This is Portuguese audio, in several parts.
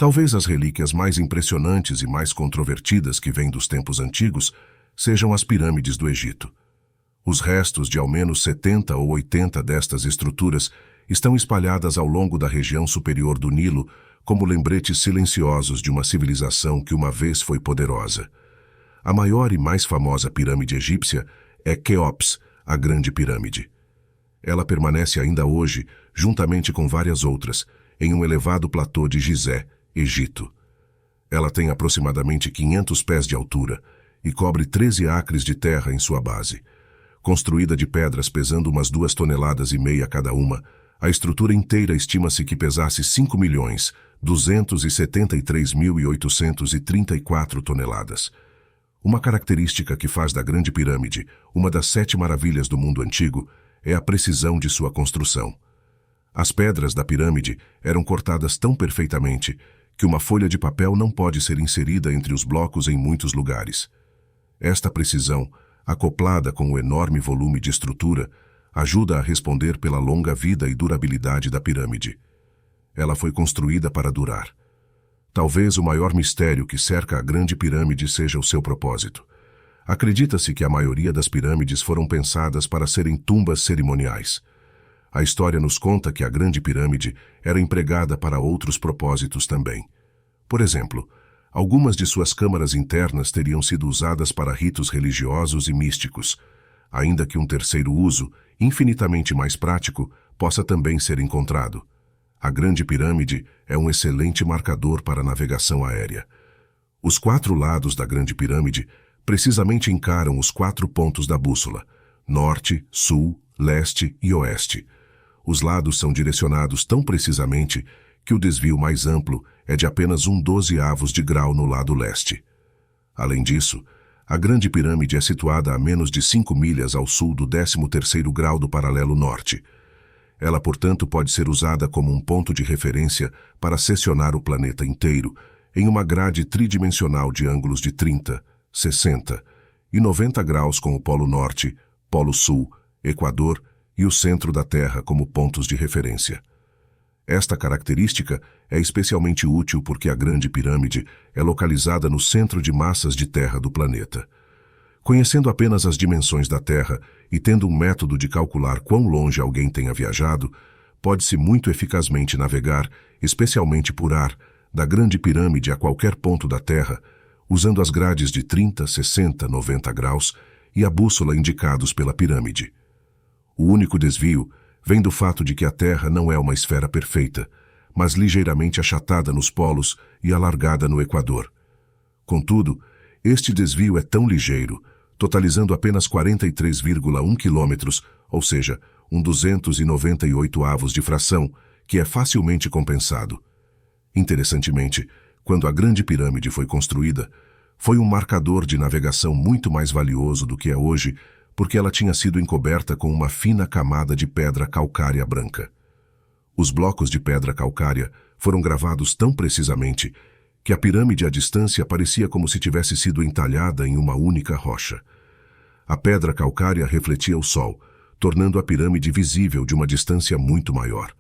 Talvez as relíquias mais impressionantes e mais controvertidas que vêm dos tempos antigos sejam as pirâmides do Egito. Os restos de ao menos 70 ou 80 destas estruturas estão espalhadas ao longo da região superior do Nilo como lembretes silenciosos de uma civilização que uma vez foi poderosa. A maior e mais famosa pirâmide egípcia é Quéops, a Grande Pirâmide. Ela permanece ainda hoje, juntamente com várias outras, em um elevado platô de Gizé, Egito. Ela tem aproximadamente 500 pés de altura e cobre 13 acres de terra em sua base. Construída de pedras pesando umas 2,5 toneladas cada uma, a estrutura inteira estima-se que pesasse 5.273.834 toneladas. Uma característica que faz da Grande Pirâmide uma das 7 maravilhas do mundo antigo é a precisão de sua construção. As pedras da pirâmide eram cortadas tão perfeitamente que uma folha de papel não pode ser inserida entre os blocos em muitos lugares. Esta precisão, acoplada com o enorme volume de estrutura, ajuda a responder pela longa vida e durabilidade da pirâmide. Ela foi construída para durar. Talvez o maior mistério que cerca a Grande Pirâmide seja o seu propósito. Acredita-se que a maioria das pirâmides foram pensadas para serem tumbas cerimoniais. A história nos conta que a Grande Pirâmide era empregada para outros propósitos também. Por exemplo, algumas de suas câmaras internas teriam sido usadas para ritos religiosos e místicos, ainda que um terceiro uso, infinitamente mais prático, possa também ser encontrado. A Grande Pirâmide é um excelente marcador para a navegação aérea. Os 4 lados da Grande Pirâmide precisamente encaram os 4 pontos da bússola: norte, sul, leste e oeste. Os lados são direcionados tão precisamente que o desvio mais amplo é de apenas 1/12 de grau no lado leste. Além disso, a Grande Pirâmide é situada a menos de 5 milhas ao sul do 13º grau do paralelo norte. Ela, portanto, pode ser usada como um ponto de referência para seccionar o planeta inteiro em uma grade tridimensional de ângulos de 30, 60 e 90 graus com o Polo Norte, Polo Sul, Equador e o centro da Terra como pontos de referência. Esta característica é especialmente útil porque a Grande Pirâmide é localizada no centro de massas de terra do planeta. Conhecendo apenas as dimensões da Terra e tendo um método de calcular quão longe alguém tenha viajado, pode-se muito eficazmente navegar, especialmente por ar, da Grande Pirâmide a qualquer ponto da Terra, usando as grades de 30, 60, 90 graus e a bússola indicados pela pirâmide. O único desvio vem do fato de que a Terra não é uma esfera perfeita, mas ligeiramente achatada nos polos e alargada no Equador. Contudo, este desvio é tão ligeiro, totalizando apenas 43,1 quilômetros, ou seja, 298avos de fração, que é facilmente compensado. Interessantemente, quando a Grande Pirâmide foi construída, foi um marcador de navegação muito mais valioso do que é hoje, porque ela tinha sido encoberta com uma fina camada de pedra calcária branca. Os blocos de pedra calcária foram gravados tão precisamente que a pirâmide à distância parecia como se tivesse sido entalhada em uma única rocha. A pedra calcária refletia o sol, tornando a pirâmide visível de uma distância muito maior.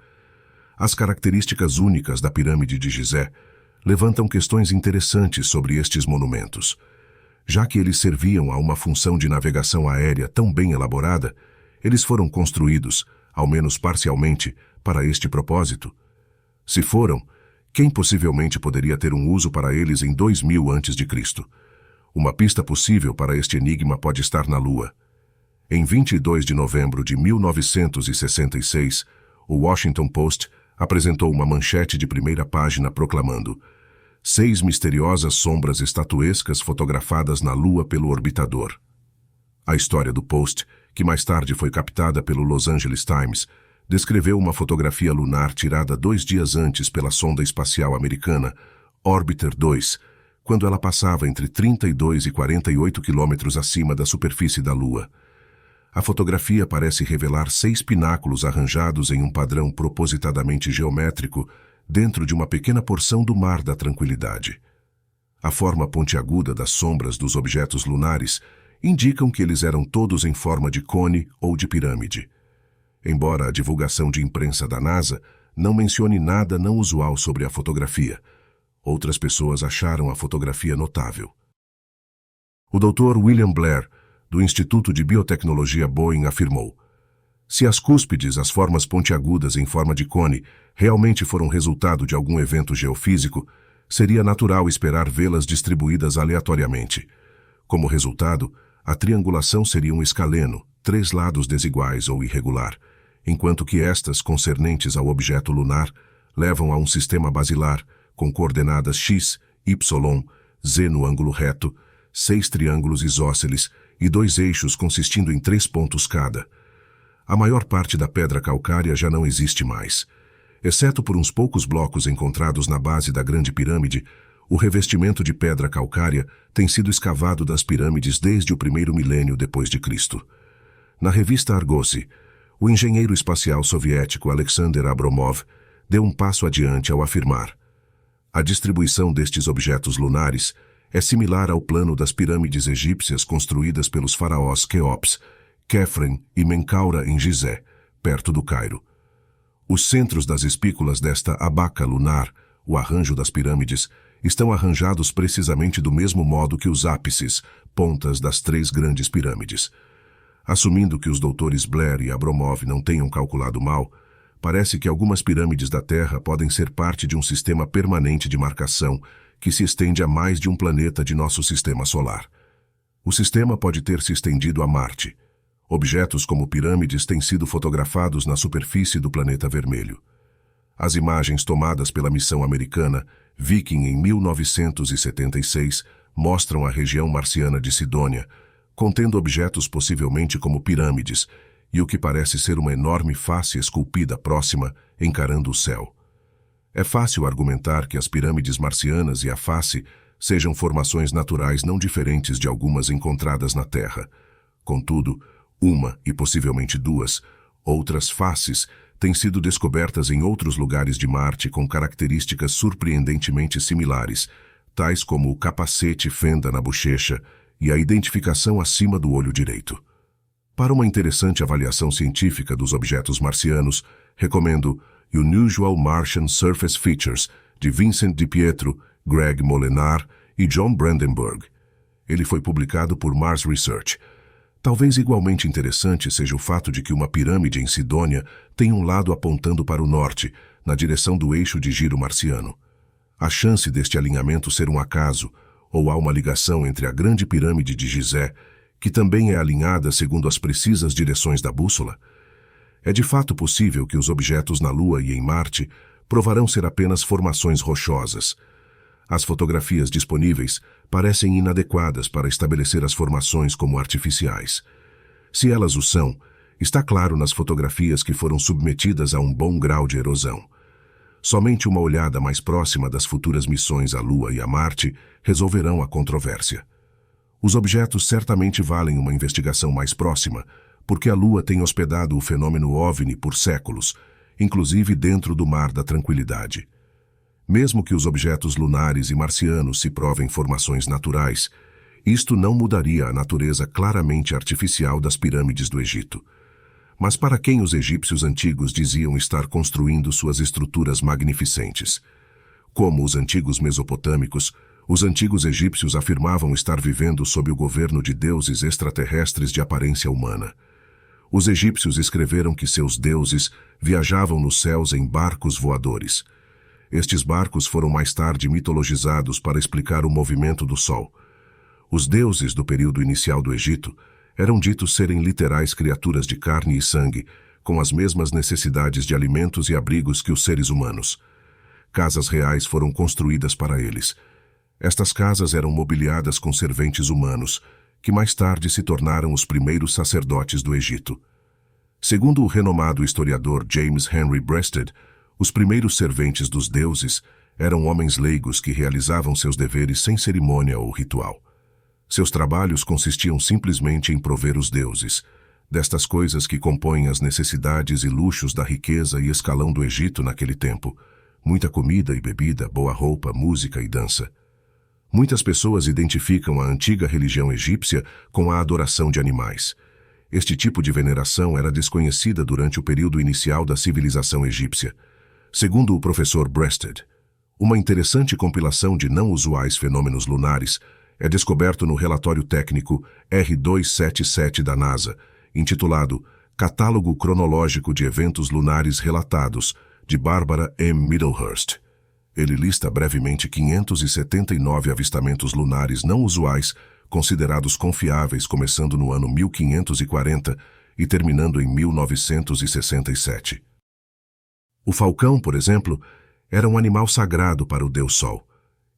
As características únicas da pirâmide de Gizé levantam questões interessantes sobre estes monumentos. Já que eles serviam a uma função de navegação aérea tão bem elaborada, eles foram construídos, ao menos parcialmente, para este propósito. Se foram, quem possivelmente poderia ter um uso para eles em 2000 a.C.? Uma pista possível para este enigma pode estar na Lua. Em 22 de novembro de 1966, o Washington Post apresentou uma manchete de primeira página proclamando: 6 misteriosas sombras estatuescas fotografadas na Lua pelo orbitador. A história do Post, que mais tarde foi captada pelo Los Angeles Times, descreveu uma fotografia lunar tirada 2 dias antes pela sonda espacial americana Orbiter 2, quando ela passava entre 32 e 48 quilômetros acima da superfície da Lua. A fotografia parece revelar 6 pináculos arranjados em um padrão propositadamente geométrico dentro de uma pequena porção do Mar da Tranquilidade. A forma pontiaguda das sombras dos objetos lunares indicam que eles eram todos em forma de cone ou de pirâmide. Embora a divulgação de imprensa da NASA não mencione nada não usual sobre a fotografia, Outras pessoas acharam a fotografia notável. O Dr. William Blair, do Instituto de Biotecnologia Boeing, afirmou: se as cúspides, as formas pontiagudas em forma de cone, realmente foram resultado de algum evento geofísico, seria natural esperar vê-las distribuídas aleatoriamente. Como resultado, a triangulação seria um escaleno, 3 lados desiguais ou irregular, enquanto que estas concernentes ao objeto lunar levam a um sistema basilar, com coordenadas x, y, z no ângulo reto, 6 triângulos isósceles e 2 eixos consistindo em 3 pontos cada. A maior parte da pedra calcária já não existe mais. Exceto por uns poucos blocos encontrados na base da Grande Pirâmide, o revestimento de pedra calcária tem sido escavado das pirâmides desde o 1º milênio depois de Cristo. Na revista Argosy, o engenheiro espacial soviético Alexander Abromov deu um passo adiante ao afirmar: a distribuição destes objetos lunares é similar ao plano das pirâmides egípcias construídas pelos faraós Quéops, Quefren e Menkaura em Gizé, perto do Cairo. Os centros das espículas desta abaca lunar, o arranjo das pirâmides, estão arranjados precisamente do mesmo modo que os ápices, pontas das 3 grandes pirâmides. Assumindo que os doutores Blair e Abromov não tenham calculado mal, parece que algumas pirâmides da Terra podem ser parte de um sistema permanente de marcação que se estende a mais de um planeta de nosso sistema solar. O sistema pode ter se estendido a Marte. Objetos como pirâmides têm sido fotografados na superfície do planeta vermelho. As imagens tomadas pela missão americana Viking em 1976 mostram a região marciana de Sidônia, contendo objetos possivelmente como pirâmides, e o que parece ser uma enorme face esculpida próxima, encarando o céu. É fácil argumentar que as pirâmides marcianas e a face sejam formações naturais não diferentes de algumas encontradas na Terra. Contudo, uma, e possivelmente 2, outras faces têm sido descobertas em outros lugares de Marte com características surpreendentemente similares, tais como o capacete fenda na bochecha e a identificação acima do olho direito. Para uma interessante avaliação científica dos objetos marcianos, recomendo Unusual Martian Surface Features, de Vincent DiPietro, Greg Molenar e John Brandenburg. Ele foi publicado por Mars Research. Talvez igualmente interessante seja o fato de que uma pirâmide em Sidônia tem um lado apontando para o norte, na direção do eixo de giro marciano. A chance deste alinhamento ser um acaso, ou há uma ligação entre a Grande Pirâmide de Gizé, que também é alinhada segundo as precisas direções da bússola? É de fato possível que os objetos na Lua e em Marte provarão ser apenas formações rochosas. As fotografias disponíveis parecem inadequadas para estabelecer as formações como artificiais. Se elas o são, está claro nas fotografias que foram submetidas a um bom grau de erosão. Somente uma olhada mais próxima das futuras missões à Lua e a Marte resolverão a controvérsia. Os objetos certamente valem uma investigação mais próxima, porque a Lua tem hospedado o fenômeno OVNI por séculos, inclusive dentro do Mar da Tranquilidade. Mesmo que os objetos lunares e marcianos se provem formações naturais, isto não mudaria a natureza claramente artificial das pirâmides do Egito. Mas para quem os egípcios antigos diziam estar construindo suas estruturas magnificentes? Como os antigos mesopotâmicos, os antigos egípcios afirmavam estar vivendo sob o governo de deuses extraterrestres de aparência humana. Os egípcios escreveram que seus deuses viajavam nos céus em barcos voadores. Estes barcos foram mais tarde mitologizados para explicar o movimento do Sol. Os deuses do período inicial do Egito eram ditos serem literais criaturas de carne e sangue, com as mesmas necessidades de alimentos e abrigos que os seres humanos. Casas reais foram construídas para eles. Estas casas eram mobiliadas com serventes humanos, que mais tarde se tornaram os primeiros sacerdotes do Egito. Segundo o renomado historiador James Henry Breasted, os primeiros serventes dos deuses eram homens leigos que realizavam seus deveres sem cerimônia ou ritual. Seus trabalhos consistiam simplesmente em prover os deuses, destas coisas que compõem as necessidades e luxos da riqueza e escalão do Egito naquele tempo: muita comida e bebida, boa roupa, música e dança. Muitas pessoas identificam a antiga religião egípcia com a adoração de animais. Este tipo de veneração era desconhecida durante o período inicial da civilização egípcia. Segundo o professor Breasted, Uma interessante compilação de não usuais fenômenos lunares é descoberto no relatório técnico R277 da NASA, intitulado Catálogo Cronológico de Eventos Lunares Relatados, de Barbara M. Middlehurst. Ele lista brevemente 579 avistamentos lunares não usuais, considerados confiáveis, começando no ano 1540 e terminando em 1967. O falcão, por exemplo, era um animal sagrado para o Deus Sol,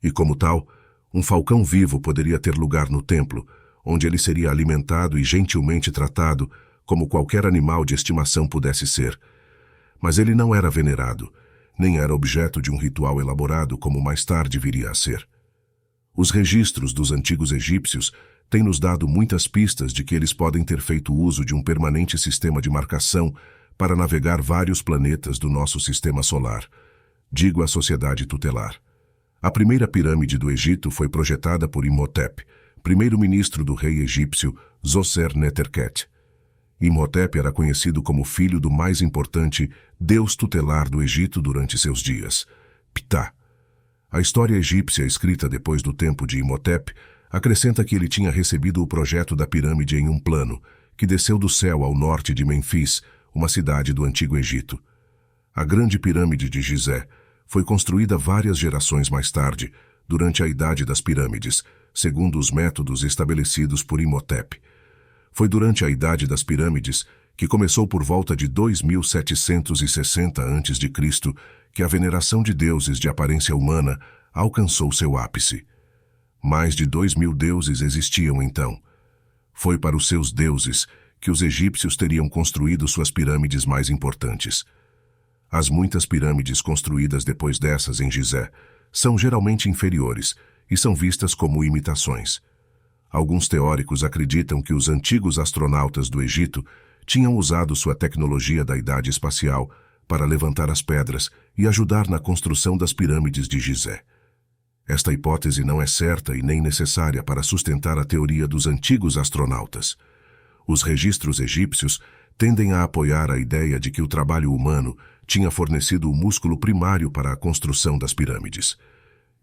e como tal, um falcão vivo poderia ter lugar no templo, onde ele seria alimentado e gentilmente tratado, como qualquer animal de estimação pudesse ser. Mas ele não era venerado, nem era objeto de um ritual elaborado como mais tarde viria a ser. Os registros dos antigos egípcios têm nos dado muitas pistas de que eles podem ter feito uso de um permanente sistema de marcação para navegar vários planetas do nosso sistema solar. Digo a sociedade tutelar. A primeira pirâmide do Egito foi projetada por Imhotep, primeiro-ministro do rei egípcio Zoser-Neterquet. Imhotep era conhecido como filho do mais importante deus tutelar do Egito durante seus dias, Ptah. A história egípcia escrita depois do tempo de Imhotep acrescenta que ele tinha recebido o projeto da pirâmide em um plano, que desceu do céu ao norte de Memfis, uma cidade do Antigo Egito. A grande pirâmide de Gizé foi construída várias gerações mais tarde, durante a Idade das Pirâmides, segundo os métodos estabelecidos por Imhotep. Foi durante a Idade das Pirâmides, que começou por volta de 2760 a.C., que a veneração de deuses de aparência humana alcançou seu ápice. Mais de 2.000 deuses existiam então. Foi para os seus deuses que os egípcios teriam construído suas pirâmides mais importantes. As muitas pirâmides construídas depois dessas em Gizé são geralmente inferiores e são vistas como imitações. Alguns teóricos acreditam que os antigos astronautas do Egito tinham usado sua tecnologia da idade espacial para levantar as pedras e ajudar na construção das pirâmides de Gizé. Esta hipótese não é certa e nem necessária para sustentar a teoria dos antigos astronautas. Os registros egípcios tendem a apoiar a ideia de que o trabalho humano tinha fornecido o músculo primário para a construção das pirâmides.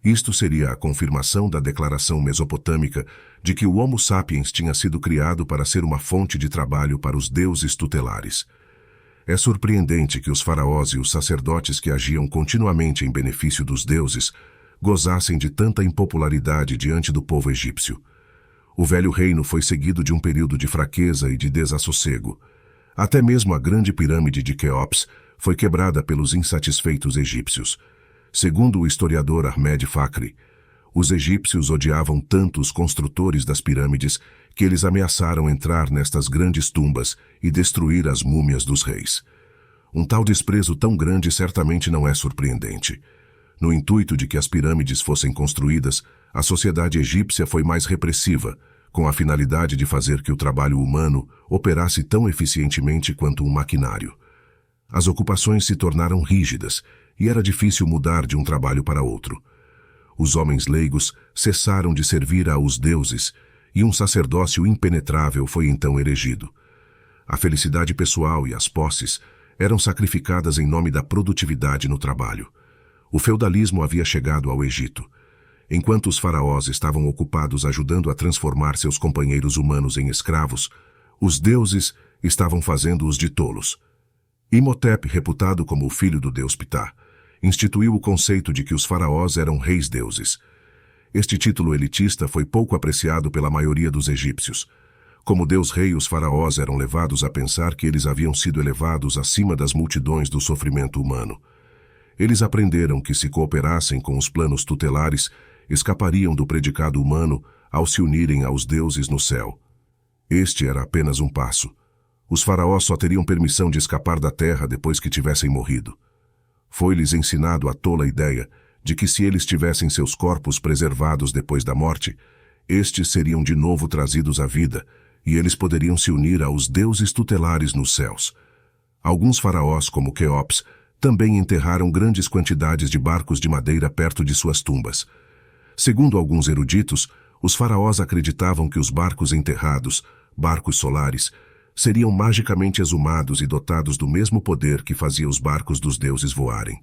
Isto seria a confirmação da declaração mesopotâmica de que o Homo sapiens tinha sido criado para ser uma fonte de trabalho para os deuses tutelares. É surpreendente que os faraós e os sacerdotes que agiam continuamente em benefício dos deuses gozassem de tanta impopularidade diante do povo egípcio. O velho reino foi seguido de um período de fraqueza e de desassossego. Até mesmo a grande pirâmide de Quéops foi quebrada pelos insatisfeitos egípcios. Segundo o historiador Ahmed Fakri, os egípcios odiavam tanto os construtores das pirâmides que eles ameaçaram entrar nestas grandes tumbas e destruir as múmias dos reis. Um tal desprezo tão grande certamente não é surpreendente. No intuito de que as pirâmides fossem construídas, a sociedade egípcia foi mais repressiva, com a finalidade de fazer que o trabalho humano operasse tão eficientemente quanto um maquinário. As ocupações se tornaram rígidas e era difícil mudar de um trabalho para outro. Os homens leigos cessaram de servir aos deuses e um sacerdócio impenetrável foi então erigido. A felicidade pessoal e as posses eram sacrificadas em nome da produtividade no trabalho. O feudalismo havia chegado ao Egito. Enquanto os faraós estavam ocupados ajudando a transformar seus companheiros humanos em escravos, os deuses estavam fazendo-os de tolos. Imhotep, reputado como o filho do deus Ptah, instituiu o conceito de que os faraós eram reis-deuses. Este título elitista foi pouco apreciado pela maioria dos egípcios. Como deus-rei, os faraós eram levados a pensar que eles haviam sido elevados acima das multidões do sofrimento humano. Eles aprenderam que se cooperassem com os planos tutelares, escapariam do predicado humano ao se unirem aos deuses no céu. Este era apenas um passo. Os faraós só teriam permissão de escapar da terra depois que tivessem morrido. Foi-lhes ensinado a tola ideia de que se eles tivessem seus corpos preservados depois da morte, estes seriam de novo trazidos à vida e eles poderiam se unir aos deuses tutelares nos céus. Alguns faraós, como Quéops, também enterraram grandes quantidades de barcos de madeira perto de suas tumbas. Segundo alguns eruditos, os faraós acreditavam que os barcos enterrados, barcos solares, seriam magicamente exumados e dotados do mesmo poder que fazia os barcos dos deuses voarem.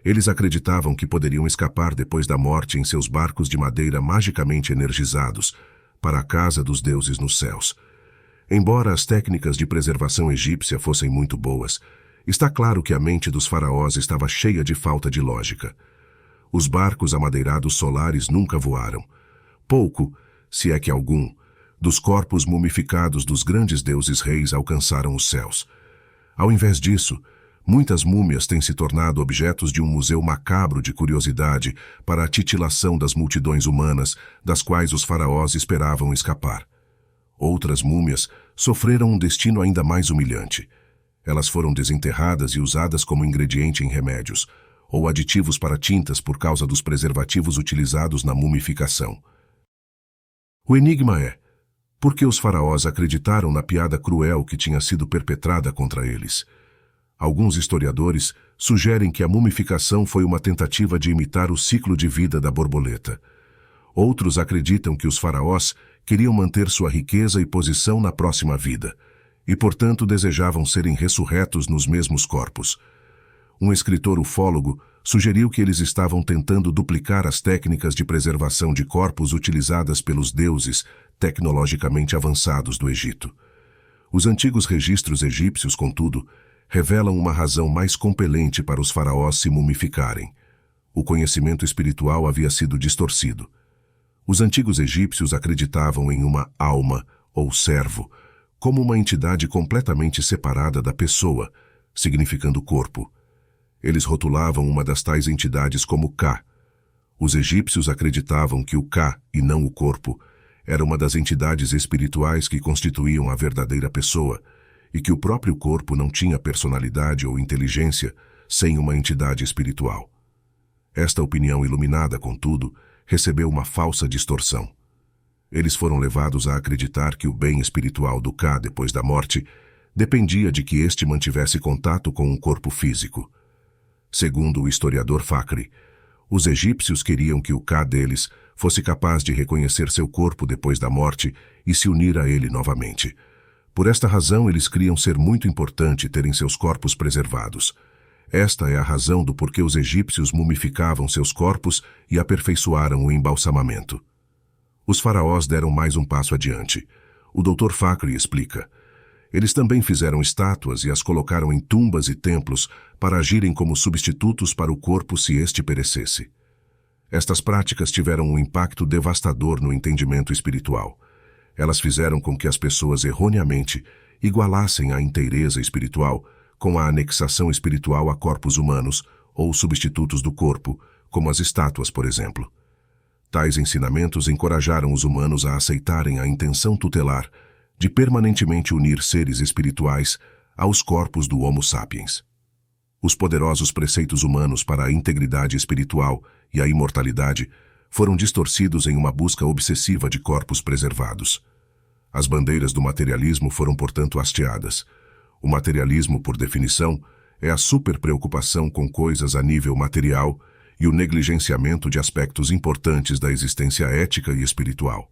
Eles acreditavam que poderiam escapar depois da morte em seus barcos de madeira magicamente energizados para a casa dos deuses nos céus. Embora as técnicas de preservação egípcia fossem muito boas, está claro que a mente dos faraós estava cheia de falta de lógica. Os barcos amadeirados solares nunca voaram. Pouco, se é que algum, dos corpos mumificados dos grandes deuses reis alcançaram os céus. Ao invés disso, muitas múmias têm se tornado objetos de um museu macabro de curiosidade para a titilação das multidões humanas, das quais os faraós esperavam escapar. Outras múmias sofreram um destino ainda mais humilhante. Elas foram desenterradas e usadas como ingrediente em remédios, ou aditivos para tintas por causa dos preservativos utilizados na mumificação. O enigma é: por que os faraós acreditaram na piada cruel que tinha sido perpetrada contra eles? Alguns historiadores sugerem que a mumificação foi uma tentativa de imitar o ciclo de vida da borboleta. Outros acreditam que os faraós queriam manter sua riqueza e posição na próxima vida, e portanto desejavam serem ressurretos nos mesmos corpos. Um escritor ufólogo sugeriu que eles estavam tentando duplicar as técnicas de preservação de corpos utilizadas pelos deuses tecnologicamente avançados do Egito. Os antigos registros egípcios, contudo, revelam uma razão mais compelente para os faraós se mumificarem. O conhecimento espiritual havia sido distorcido. Os antigos egípcios acreditavam em uma alma, ou servo, como uma entidade completamente separada da pessoa, significando corpo. Eles rotulavam uma das tais entidades como Ka. Os egípcios acreditavam que o Ka, e não o corpo, era uma das entidades espirituais que constituíam a verdadeira pessoa, e que o próprio corpo não tinha personalidade ou inteligência sem uma entidade espiritual. Esta opinião iluminada, contudo, recebeu uma falsa distorção. Eles foram levados a acreditar que o bem espiritual do Ka depois da morte dependia de que este mantivesse contato com um corpo físico. Segundo o historiador Fakhry, os egípcios queriam que o Ka deles fosse capaz de reconhecer seu corpo depois da morte e se unir a ele novamente. Por esta razão, eles criam ser muito importante terem seus corpos preservados. Esta é a razão do porquê os egípcios mumificavam seus corpos e aperfeiçoaram o embalsamamento. Os faraós deram mais um passo adiante. O Dr. Fakhry explica: eles também fizeram estátuas e as colocaram em tumbas e templos para agirem como substitutos para o corpo se este perecesse. Estas práticas tiveram um impacto devastador no entendimento espiritual. Elas fizeram com que as pessoas erroneamente igualassem a inteireza espiritual com a anexação espiritual a corpos humanos ou substitutos do corpo, como as estátuas, por exemplo. Tais ensinamentos encorajaram os humanos a aceitarem a intenção tutelar de permanentemente unir seres espirituais aos corpos do Homo sapiens. Os poderosos preceitos humanos para a integridade espiritual e a imortalidade foram distorcidos em uma busca obsessiva de corpos preservados. As bandeiras do materialismo foram, portanto, hasteadas. O materialismo, por definição, é a superpreocupação com coisas a nível material e o negligenciamento de aspectos importantes da existência ética e espiritual.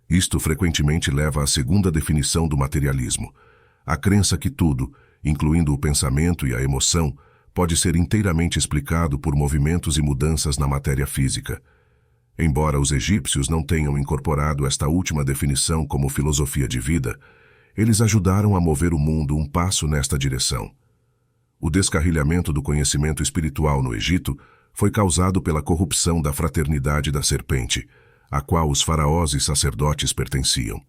Isto frequentemente leva à segunda definição do materialismo: a crença que tudo, incluindo o pensamento e a emoção, pode ser inteiramente explicado por movimentos e mudanças na matéria física. Embora os egípcios não tenham incorporado esta última definição como filosofia de vida, eles ajudaram a mover o mundo um passo nesta direção. O descarrilhamento do conhecimento espiritual no Egito foi causado pela corrupção da fraternidade da serpente, a qual os faraós e sacerdotes pertenciam.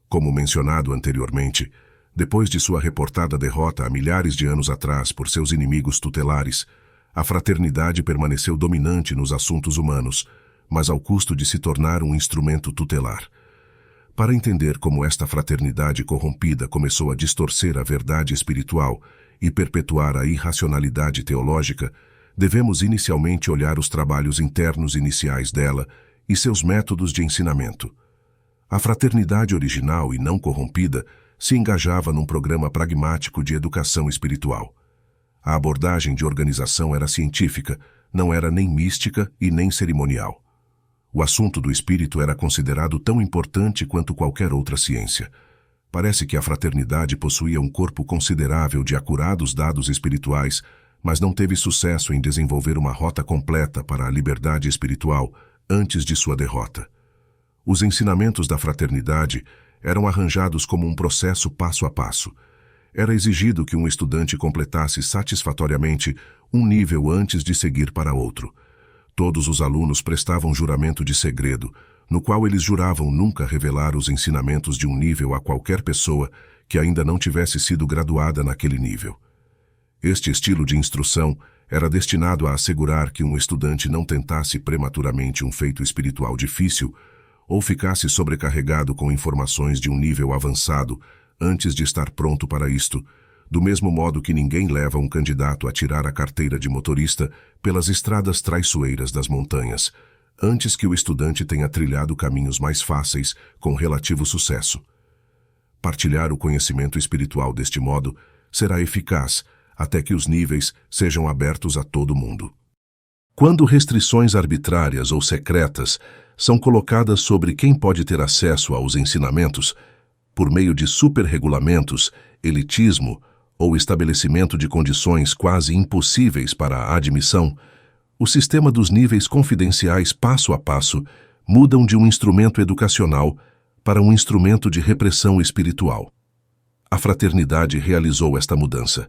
Como mencionado anteriormente, depois de sua reportada derrota há milhares de anos atrás por seus inimigos tutelares, a fraternidade permaneceu dominante nos assuntos humanos, mas ao custo de se tornar um instrumento tutelar. Para entender como esta fraternidade corrompida começou a distorcer a verdade espiritual e perpetuar a irracionalidade teológica, devemos inicialmente olhar os trabalhos internos iniciais dela e seus métodos de ensinamento. A fraternidade original e não corrompida se engajava num programa pragmático de educação espiritual. A abordagem de organização era científica, não era nem mística e nem cerimonial. O assunto do espírito era considerado tão importante quanto qualquer outra ciência. Parece que a fraternidade possuía um corpo considerável de acurados dados espirituais, mas não teve sucesso em desenvolver uma rota completa para a liberdade espiritual antes de sua derrota. Os ensinamentos da fraternidade eram arranjados como um processo passo a passo. Era exigido que um estudante completasse satisfatoriamente um nível antes de seguir para outro. Todos os alunos prestavam juramento de segredo, no qual eles juravam nunca revelar os ensinamentos de um nível a qualquer pessoa que ainda não tivesse sido graduada naquele nível. Este estilo de instrução era destinado a assegurar que um estudante não tentasse prematuramente um feito espiritual difícil ou ficasse sobrecarregado com informações de um nível avançado antes de estar pronto para isto, do mesmo modo que ninguém leva um candidato a tirar a carteira de motorista pelas estradas traiçoeiras das montanhas, antes que o estudante tenha trilhado caminhos mais fáceis com relativo sucesso. Partilhar o conhecimento espiritual deste modo será eficaz até que os níveis sejam abertos a todo mundo. Quando restrições arbitrárias ou secretas são colocadas sobre quem pode ter acesso aos ensinamentos, por meio de superregulamentos, elitismo ou estabelecimento de condições quase impossíveis para a admissão, o sistema dos níveis confidenciais passo a passo mudam de um instrumento educacional para um instrumento de repressão espiritual. A fraternidade realizou esta mudança.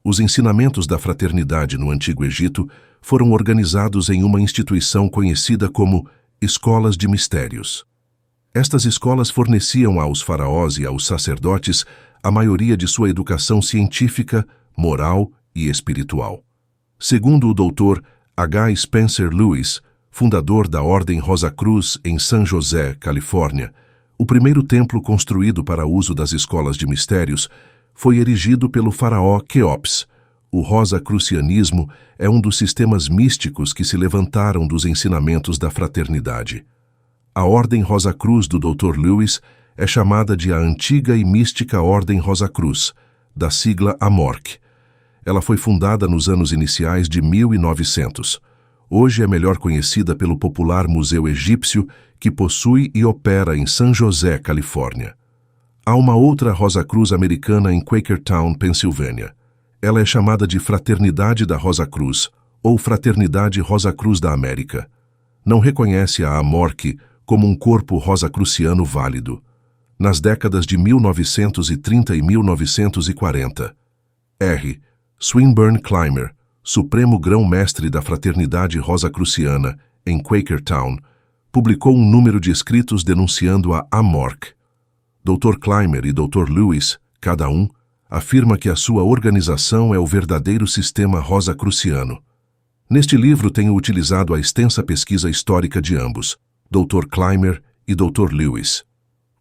Os ensinamentos da fraternidade no Antigo Egito foram organizados em uma instituição conhecida como escolas de mistérios. Estas escolas forneciam aos faraós e aos sacerdotes a maioria de sua educação científica, moral e espiritual. Segundo o Dr. H. Spencer Lewis, fundador da Ordem Rosa Cruz em San José, Califórnia, o primeiro templo construído para uso das escolas de mistérios foi erigido pelo faraó Quéops. O rosacrucianismo é um dos sistemas místicos que se levantaram dos ensinamentos da fraternidade. A Ordem Rosa Cruz do Dr. Lewis é chamada de a antiga e mística Ordem Rosa Cruz, da sigla AMORC. Ela foi fundada nos anos iniciais de 1900. Hoje é melhor conhecida pelo popular Museu Egípcio, que possui e opera em San José, Califórnia. Há uma outra Rosa Cruz americana em Quakertown, Pensilvânia. Ela é chamada de Fraternidade da Rosa Cruz, ou Fraternidade Rosa Cruz da América. Não reconhece a AMORC como um corpo rosacruciano válido. Nas décadas de 1930 e 1940, R. Swinburne Clymer, Supremo Grão-Mestre da Fraternidade Rosacruciana, em Quakertown, publicou um número de escritos denunciando a AMORC. Dr. Clymer e Dr. Lewis, cada um, afirma que a sua organização é o verdadeiro sistema rosacruciano. Neste livro tenho utilizado a extensa pesquisa histórica de ambos, Dr. Clymer e Dr. Lewis.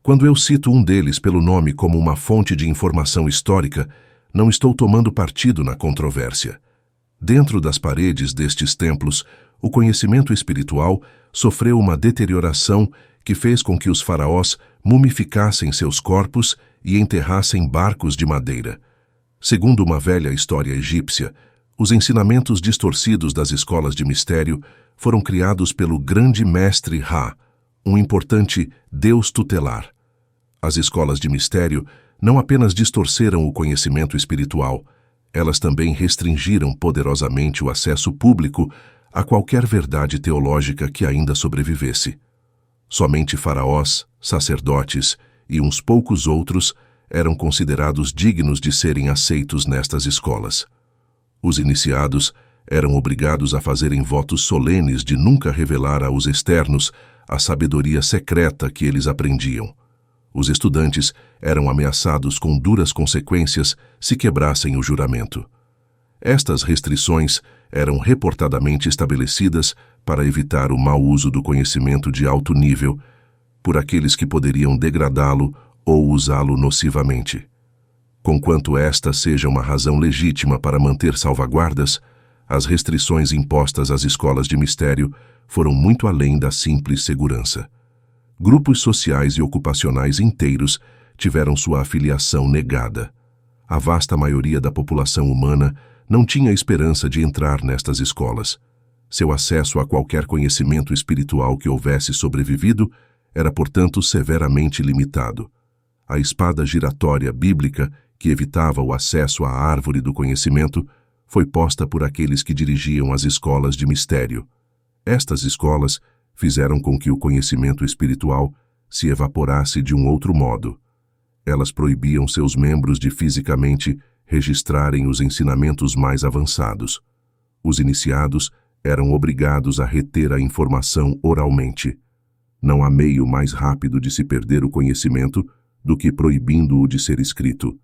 Quando eu cito um deles pelo nome como uma fonte de informação histórica, não estou tomando partido na controvérsia. Dentro das paredes destes templos, o conhecimento espiritual sofreu uma deterioração que fez com que os faraós mumificassem seus corpos e enterrassem barcos de madeira. Segundo uma velha história egípcia, os ensinamentos distorcidos das escolas de mistério foram criados pelo grande mestre Ra, um importante deus tutelar. As escolas de mistério não apenas distorceram o conhecimento espiritual, elas também restringiram poderosamente o acesso público a qualquer verdade teológica que ainda sobrevivesse. Somente faraós, sacerdotes e uns poucos outros eram considerados dignos de serem aceitos nestas escolas. Os iniciados eram obrigados a fazerem votos solenes de nunca revelar aos externos a sabedoria secreta que eles aprendiam. Os estudantes eram ameaçados com duras consequências se quebrassem o juramento. Estas restrições eram reportadamente estabelecidas para evitar o mau uso do conhecimento de alto nível por aqueles que poderiam degradá-lo ou usá-lo nocivamente. Conquanto esta seja uma razão legítima para manter salvaguardas, as restrições impostas às escolas de mistério foram muito além da simples segurança. Grupos sociais e ocupacionais inteiros tiveram sua afiliação negada. A vasta maioria da população humana não tinha esperança de entrar nestas escolas. Seu acesso a qualquer conhecimento espiritual que houvesse sobrevivido era, portanto, severamente limitado. A espada giratória bíblica, que evitava o acesso à árvore do conhecimento, foi posta por aqueles que dirigiam as escolas de mistério. Estas escolas fizeram com que o conhecimento espiritual se evaporasse de um outro modo. Elas proibiam seus membros de fisicamente registrarem os ensinamentos mais avançados. Os iniciados eram obrigados a reter a informação oralmente. Não há meio mais rápido de se perder o conhecimento do que proibindo-o de ser escrito.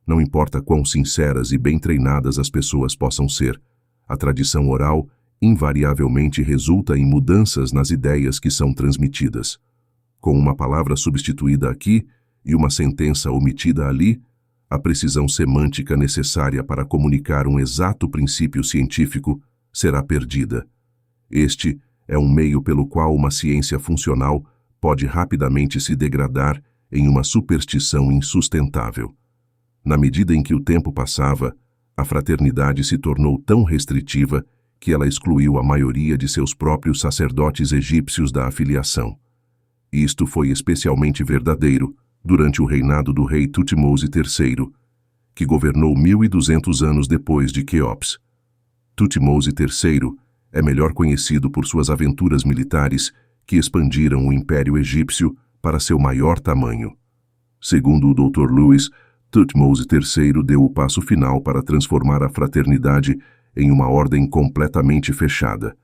Não importa quão sinceras e bem treinadas as pessoas possam ser, a tradição oral invariavelmente resulta em mudanças nas ideias que são transmitidas. Com uma palavra substituída aqui e uma sentença omitida ali, a precisão semântica necessária para comunicar um exato princípio científico será perdida. Este é um meio pelo qual uma ciência funcional pode rapidamente se degradar em uma superstição insustentável. Na medida em que o tempo passava, a fraternidade se tornou tão restritiva que ela excluiu a maioria de seus próprios sacerdotes egípcios da afiliação. Isto foi especialmente verdadeiro durante o reinado do rei Tutmose III, que governou 1200 anos depois de Quéops. Tutmose III é melhor conhecido por suas aventuras militares que expandiram o Império Egípcio para seu maior tamanho. Segundo o Dr. Lewis, Tutmose III deu o passo final para transformar a fraternidade em uma ordem completamente fechada.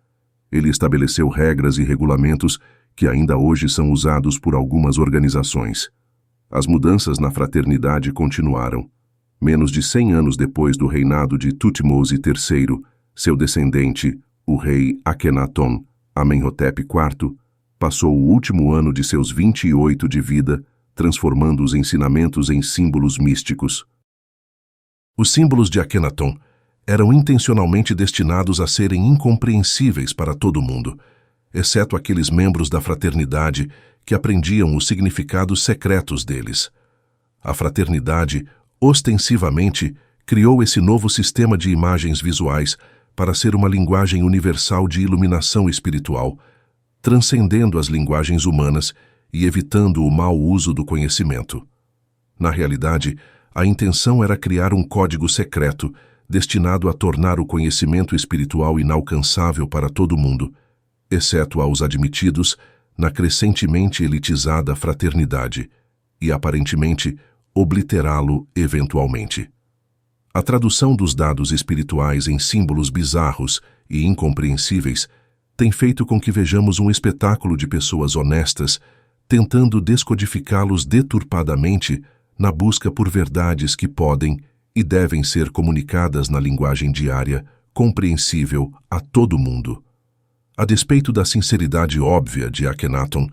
Ele estabeleceu regras e regulamentos que ainda hoje são usados por algumas organizações. As mudanças na fraternidade continuaram. Menos de 100 anos depois do reinado de Tutmose III, seu descendente, o rei Akhenaton, Amenhotep IV, passou o último ano de seus 28 de vida transformando os ensinamentos em símbolos místicos. Os símbolos de Akhenaton eram intencionalmente destinados a serem incompreensíveis para todo mundo, exceto aqueles membros da fraternidade que aprendiam os significados secretos deles. A fraternidade, ostensivamente, criou esse novo sistema de imagens visuais para ser uma linguagem universal de iluminação espiritual, transcendendo as linguagens humanas e evitando o mau uso do conhecimento. Na realidade, a intenção era criar um código secreto destinado a tornar o conhecimento espiritual inalcançável para todo mundo, exceto aos admitidos na crescentemente elitizada fraternidade, e aparentemente obliterá-lo eventualmente. A tradução dos dados espirituais em símbolos bizarros e incompreensíveis tem feito com que vejamos um espetáculo de pessoas honestas tentando descodificá-los deturpadamente na busca por verdades que podem e devem ser comunicadas na linguagem diária, compreensível a todo mundo. A despeito da sinceridade óbvia de Akhenaton,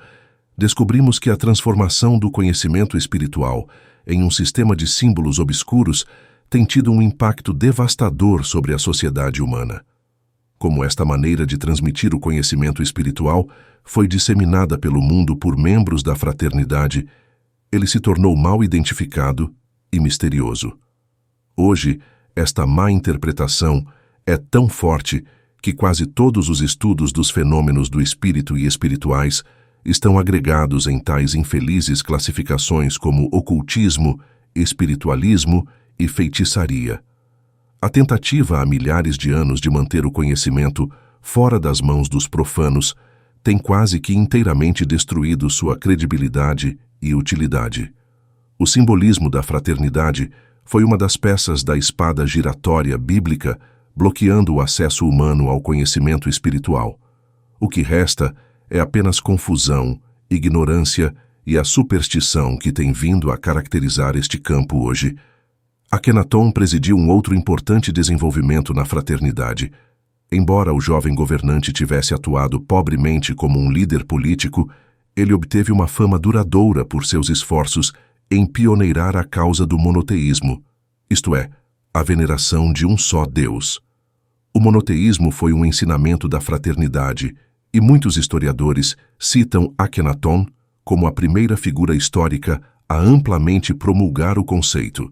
descobrimos que a transformação do conhecimento espiritual em um sistema de símbolos obscuros tem tido um impacto devastador sobre a sociedade humana. Como esta maneira de transmitir o conhecimento espiritual foi disseminada pelo mundo por membros da fraternidade, ele se tornou mal identificado e misterioso. Hoje, esta má interpretação é tão forte que quase todos os estudos dos fenômenos do espírito e espirituais estão agregados em tais infelizes classificações como ocultismo, espiritualismo e feitiçaria. A tentativa há milhares de anos de manter o conhecimento fora das mãos dos profanos tem quase que inteiramente destruído sua credibilidade e utilidade. O simbolismo da fraternidade foi uma das peças da espada giratória bíblica bloqueando o acesso humano ao conhecimento espiritual. O que resta é apenas confusão, ignorância e a superstição que tem vindo a caracterizar este campo hoje. Akhenaton presidiu um outro importante desenvolvimento na fraternidade. Embora o jovem governante tivesse atuado pobremente como um líder político, ele obteve uma fama duradoura por seus esforços em pioneirar a causa do monoteísmo, isto é, a veneração de um só Deus. O monoteísmo foi um ensinamento da fraternidade, e muitos historiadores citam Akhenaton como a primeira figura histórica a amplamente promulgar o conceito.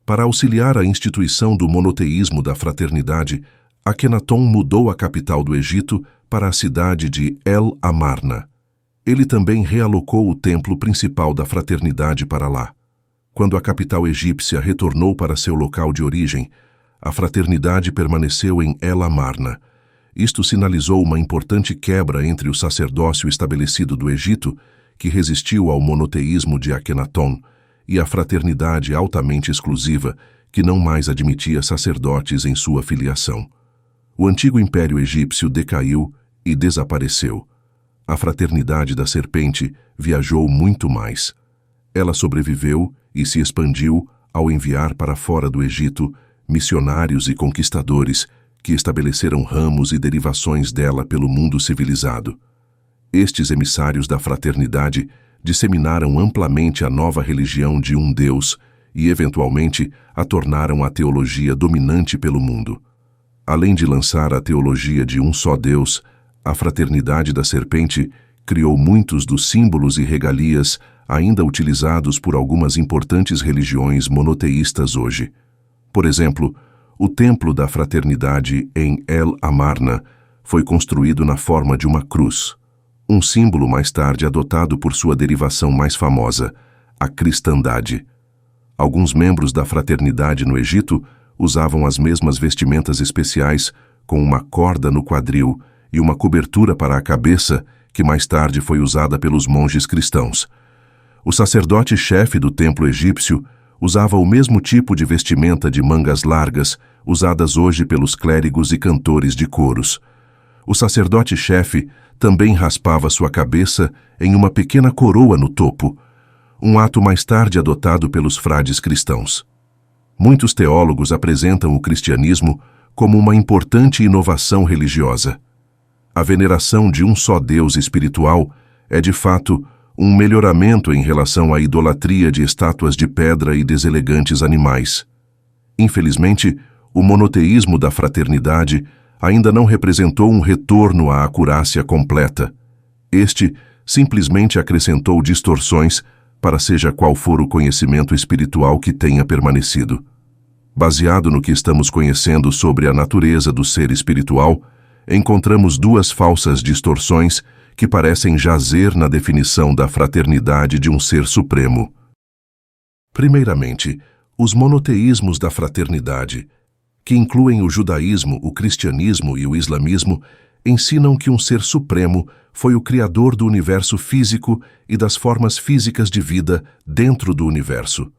Para auxiliar a instituição do monoteísmo da fraternidade, Akhenaton mudou a capital do Egito para a cidade de El Amarna. Ele também realocou o templo principal da fraternidade para lá. Quando a capital egípcia retornou para seu local de origem, a fraternidade permaneceu em El Amarna. Isto sinalizou uma importante quebra entre o sacerdócio estabelecido do Egito, que resistiu ao monoteísmo de Akenaton, e a fraternidade altamente exclusiva, que não mais admitia sacerdotes em sua filiação. O antigo império egípcio decaiu e desapareceu. A fraternidade da serpente viajou muito mais. Ela sobreviveu e se expandiu ao enviar para fora do Egito missionários e conquistadores que estabeleceram ramos e derivações dela pelo mundo civilizado. Estes emissários da fraternidade disseminaram amplamente a nova religião de um Deus e, eventualmente, a tornaram a teologia dominante pelo mundo. Além de lançar a teologia de um só Deus, a fraternidade da serpente criou muitos dos símbolos e regalias ainda utilizados por algumas importantes religiões monoteístas hoje. Por exemplo, o Templo da Fraternidade em El Amarna foi construído na forma de uma cruz, um símbolo mais tarde adotado por sua derivação mais famosa, a cristandade. Alguns membros da fraternidade no Egito usavam as mesmas vestimentas especiais, com uma corda no quadril e uma cobertura para a cabeça, que mais tarde foi usada pelos monges cristãos. O sacerdote-chefe do templo egípcio usava o mesmo tipo de vestimenta de mangas largas, usadas hoje pelos clérigos e cantores de coros. O sacerdote-chefe também raspava sua cabeça em uma pequena coroa no topo, um ato mais tarde adotado pelos frades cristãos. Muitos teólogos apresentam o cristianismo como uma importante inovação religiosa. A veneração de um só Deus espiritual é, de fato, um melhoramento em relação à idolatria de estátuas de pedra e deselegantes animais. Infelizmente, o monoteísmo da fraternidade ainda não representou um retorno à acurácia completa. Este simplesmente acrescentou distorções para seja qual for o conhecimento espiritual que tenha permanecido. Baseado no que estamos conhecendo sobre a natureza do ser espiritual, encontramos duas falsas distorções que parecem jazer na definição da fraternidade de um ser supremo. Primeiramente, os monoteísmos da fraternidade, que incluem o judaísmo, o cristianismo e o islamismo, ensinam que um ser supremo foi o criador do universo físico e das formas físicas de vida dentro do universo.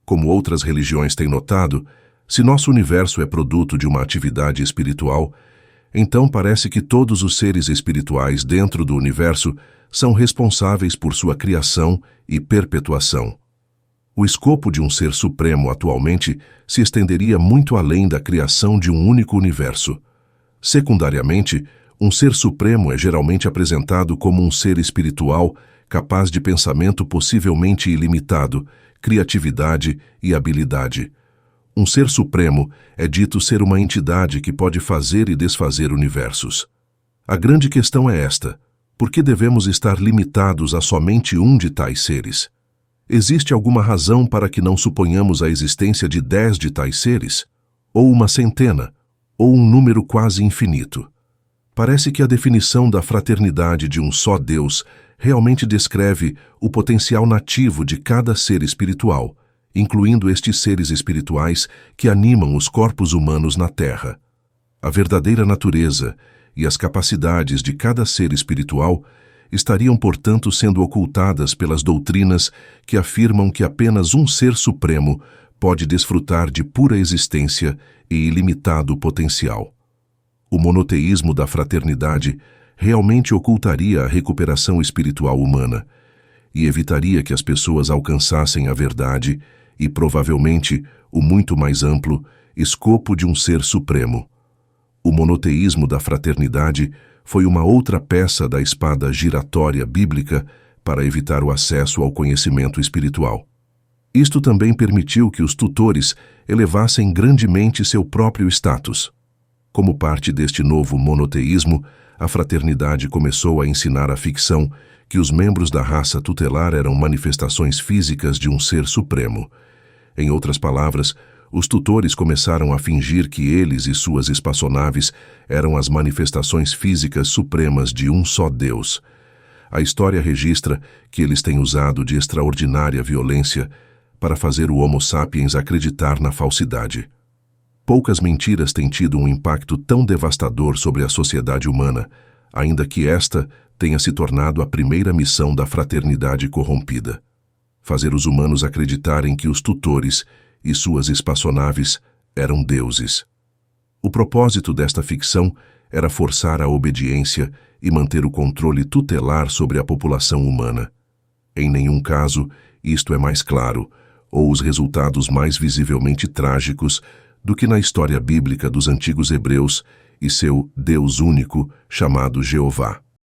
Como outras religiões têm notado, se nosso universo é produto de uma atividade espiritual, então parece que todos os seres espirituais dentro do universo são responsáveis por sua criação e perpetuação. O escopo de um ser supremo atualmente se estenderia muito além da criação de um único universo. Secundariamente, um ser supremo é geralmente apresentado como um ser espiritual capaz de pensamento possivelmente ilimitado, criatividade e habilidade. Um ser supremo é dito ser uma entidade que pode fazer e desfazer universos. A grande questão é esta: por que devemos estar limitados a somente um de tais seres? Existe alguma razão para que não suponhamos a existência de 10 de tais seres? Ou uma centena? Ou um número quase infinito? Parece que a definição da fraternidade de um só Deus realmente descreve o potencial nativo de cada ser espiritual, incluindo estes seres espirituais que animam os corpos humanos na Terra. A verdadeira natureza e as capacidades de cada ser espiritual estariam, portanto, sendo ocultadas pelas doutrinas que afirmam que apenas um ser supremo pode desfrutar de pura existência e ilimitado potencial. O monoteísmo da fraternidade realmente ocultaria a recuperação espiritual humana e evitaria que as pessoas alcançassem a verdade e, provavelmente, o muito mais amplo escopo de um ser supremo. O monoteísmo da fraternidade foi uma outra peça da espada giratória bíblica para evitar o acesso ao conhecimento espiritual. Isto também permitiu que os tutores elevassem grandemente seu próprio status. Como parte deste novo monoteísmo, a fraternidade começou a ensinar a ficção que os membros da raça tutelar eram manifestações físicas de um ser supremo. Em outras palavras, os tutores começaram a fingir que eles e suas espaçonaves eram as manifestações físicas supremas de um só Deus. A história registra que eles têm usado de extraordinária violência para fazer o Homo sapiens acreditar na falsidade. Poucas mentiras têm tido um impacto tão devastador sobre a sociedade humana, ainda que esta tenha se tornado a primeira missão da fraternidade corrompida: fazer os humanos acreditarem que os tutores e suas espaçonaves eram deuses. O propósito desta ficção era forçar a obediência e manter o controle tutelar sobre a população humana. Em nenhum caso isto é mais claro, ou os resultados mais visivelmente trágicos, do que na história bíblica dos antigos hebreus e seu Deus único, chamado Jeová.